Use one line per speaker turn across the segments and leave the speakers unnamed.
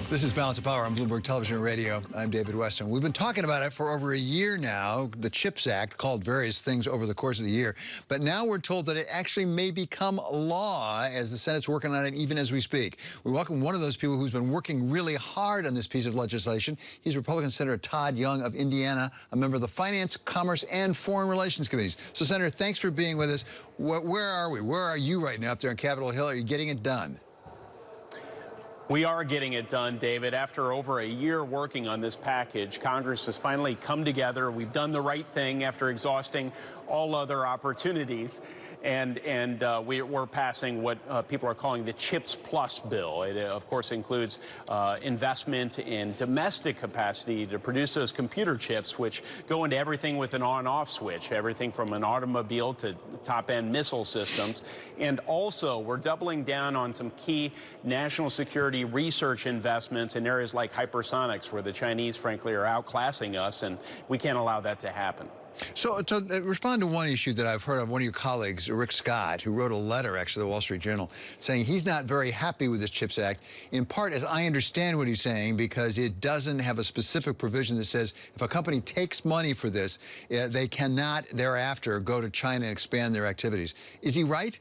This is Balance of Power on Bloomberg Television and Radio. I'm David Weston. We've been talking about it for over a year now, the CHIPS Act, called various things over the course of the year. But now we're told that it actually may become law as the Senate's working on it even as we speak. We welcome one of those people who's been working really hard on this piece of legislation. He's Republican Senator Todd Young of Indiana, a member of the Finance, Commerce, and Foreign Relations Committees. So, Senator, thanks for being with us. Where are we? Where are you right now up there on Capitol Hill? Are you getting it done?
We are getting it done, David. After over a year working on this package, Congress has finally come together. We've done the right thing after exhausting all other opportunities. And we're passing what people are calling the CHIPS Plus bill. It, of course, includes investment in domestic capacity to produce those computer chips, which go into everything with an on-off switch, everything from an automobile to top-end missile systems. And also, we're doubling down on some key national security research investments in areas like hypersonics, where the Chinese, frankly, are outclassing us, and we can't allow that to happen.
So to respond to one issue that I've heard of one of your colleagues, Rick Scott, who wrote a letter, actually, to the Wall Street Journal, saying he's not very happy with this CHIPS Act, in part, as I understand what he's saying, because it doesn't have a specific provision that says if a company takes money for this, they cannot thereafter go to China and expand their activities. Is he right?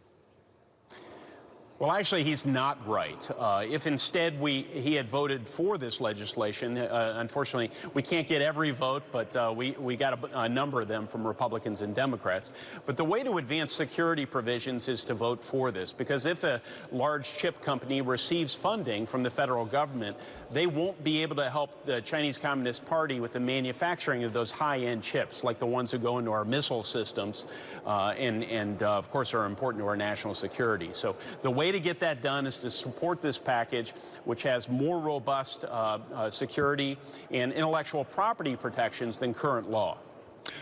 Well, actually, he's not right. If instead he had voted for this legislation, unfortunately, we can't get every vote, but we got a number of them from Republicans and Democrats. But the way to advance security provisions is to vote for this, because if a large chip company receives funding from the federal government, they won't be able to help the Chinese Communist Party with the manufacturing of those high-end chips, like the ones that go into our missile systems, and of course, are important to our national security. So the way to get that done is to support this package, which has more robust security and intellectual property protections than current law.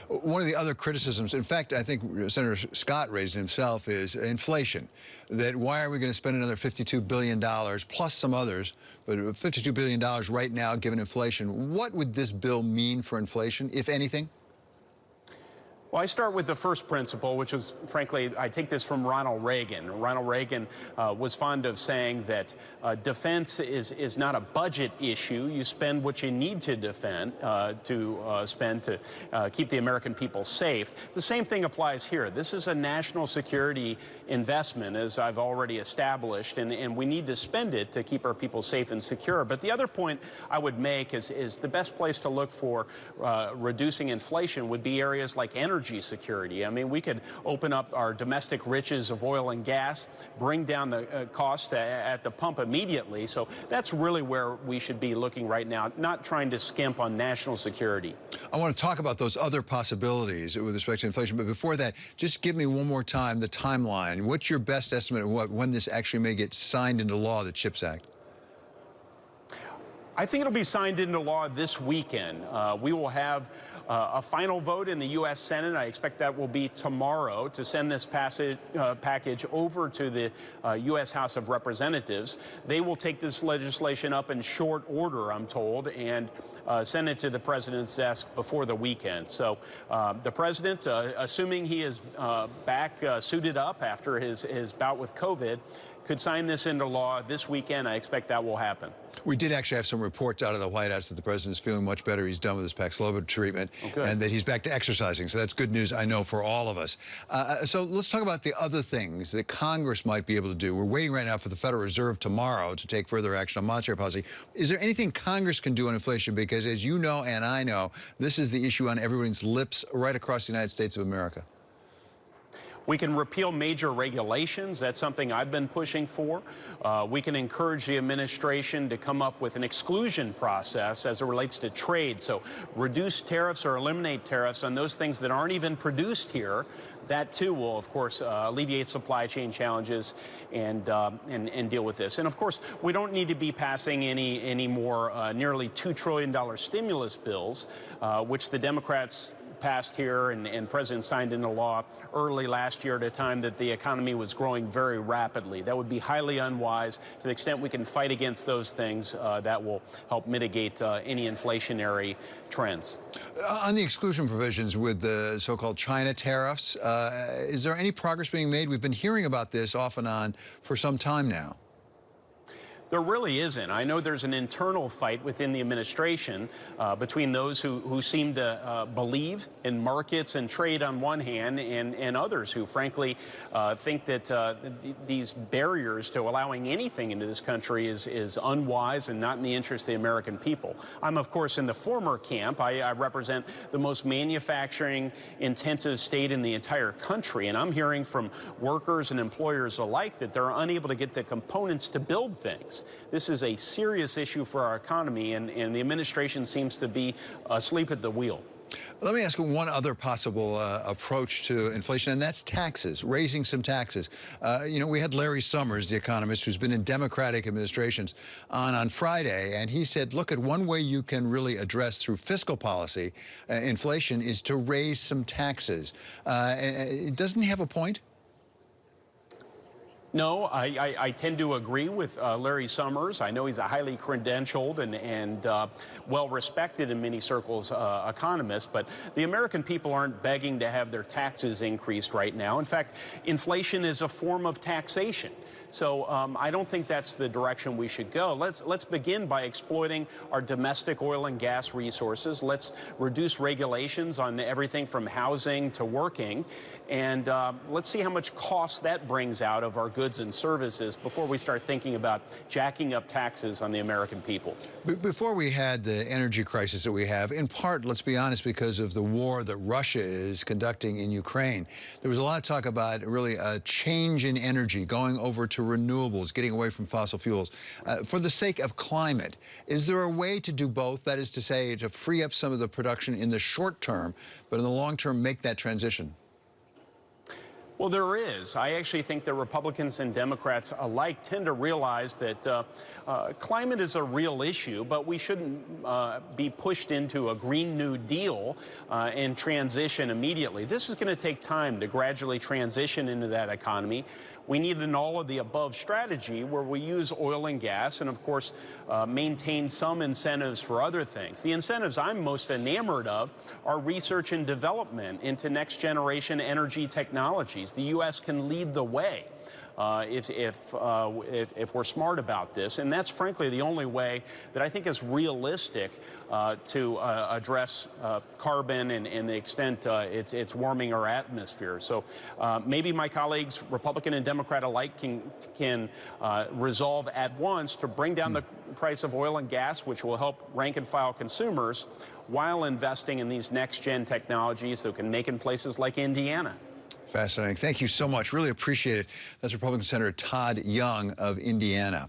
One of the other criticisms, in fact, I think Senator Scott raised himself, is inflation. That why are we going to spend another $52 billion, plus some others, but $52 billion right now, given inflation? What would this bill mean for inflation, if anything?
Well, I start with the first principle, which is, frankly, I take this from Ronald Reagan. Ronald Reagan was fond of saying that defense is not a budget issue. You spend what you need to defend, spend to keep the American people safe. The same thing applies here. This is a national security investment, as I've already established, and we need to spend it to keep our people safe and secure. But the other point I would make is the best place to look for reducing inflation would be areas like energy security. I mean, we could open up our domestic riches of oil and gas, bring down the cost at the pump immediately. So that's really where we should be looking right now, not trying to skimp on national security.
I want to talk about those other possibilities with respect to inflation. But before that, just give me one more time the timeline. What's your best estimate of when this actually may get signed into law, the CHIPS Act?
I think it'll be signed into law this weekend. We will have a final vote in the U.S. Senate. I expect that will be tomorrow to send this package over to the U.S. House of Representatives. They will take this legislation up in short order, I'm told, and send it to the president's desk before the weekend. So the president, assuming he is back suited up after his bout with COVID, could sign this into law this weekend. I expect that will happen.
We did actually have some reports out of the White House that the president's feeling much better. He's done with his Paxlovid treatment, and that he's back to exercising. So that's good news, I know, for all of us. So let's talk about the other things that Congress might be able to do. We're waiting right now for the Federal Reserve tomorrow to take further action on monetary policy. Is there anything Congress can do on inflation? Because as you know and I know, this is the issue on everyone's lips right across the United States of America.
We can repeal major regulations. That's something I've been pushing for. We can encourage the administration to come up with an exclusion process as it relates to trade. So reduce tariffs or eliminate tariffs on those things that aren't even produced here. That, too, will, of course, alleviate supply chain challenges and deal with this. And, of course, we don't need to be passing any more nearly $2 trillion stimulus bills, which the Democrats passed here and President signed into law early last year at a time that the economy was growing very rapidly. That would be highly unwise. To the extent we can fight against those things, that will help mitigate any inflationary trends.
On the exclusion provisions with the so-called China tariffs, is there any progress being made? We've been hearing about this off and on for some time now.
There really isn't. I know there's an internal fight within the administration between those who seem to believe in markets and trade on one hand and others who frankly think that these barriers to allowing anything into this country is unwise and not in the interest of the American people. I'm, of course, in the former camp. I represent the most manufacturing intensive state in the entire country, and I'm hearing from workers and employers alike that they're unable to get the components to build things. This is a serious issue for our economy, and the administration seems to be asleep at the wheel.
Let me ask you one other possible approach to inflation, and that's taxes, raising some taxes. You know, we had Larry Summers, the economist, who's been in Democratic administrations, on Friday, and he said, look, at one way you can really address through fiscal policy inflation is to raise some taxes. Doesn't he have a point?
No, I tend to agree with Larry Summers. I know he's a highly credentialed and well-respected in many circles economist, but the American people aren't begging to have their taxes increased right now. In fact, inflation is a form of taxation. So I don't think that's the direction we should go. Let's begin by exploiting our domestic oil and gas resources. Let's reduce regulations on everything from housing to working. And let's see how much cost that brings out of our goods and services before we start thinking about jacking up taxes on the American people.
Before we had the energy crisis that we have, in part, let's be honest, because of the war that Russia is conducting in Ukraine, there was a lot of talk about really a change in energy, going over to renewables, getting away from fossil fuels. For the sake of climate, is there a way to do both? That is to say, to free up some of the production in the short term, but in the long term, make that transition?
Well, there is. I actually think that Republicans and Democrats alike tend to realize that climate is a real issue, but we shouldn't be pushed into a Green New Deal and transition immediately. This is going to take time to gradually transition into that economy. We need an all-of-the-above strategy where we use oil and gas and, of course, maintain some incentives for other things. The incentives I'm most enamored of are research and development into next-generation energy technologies. The U.S. can lead the way if we're smart about this, and that's frankly the only way that I think is realistic to address carbon and the extent it's warming our atmosphere. So maybe my colleagues, Republican and Democrat alike, can resolve at once to bring down the price of oil and gas, which will help rank-and-file consumers, while investing in these next-gen technologies that can make in places like Indiana.
Fascinating. Thank you so much. Really appreciate it. That's Republican Senator Todd Young of Indiana.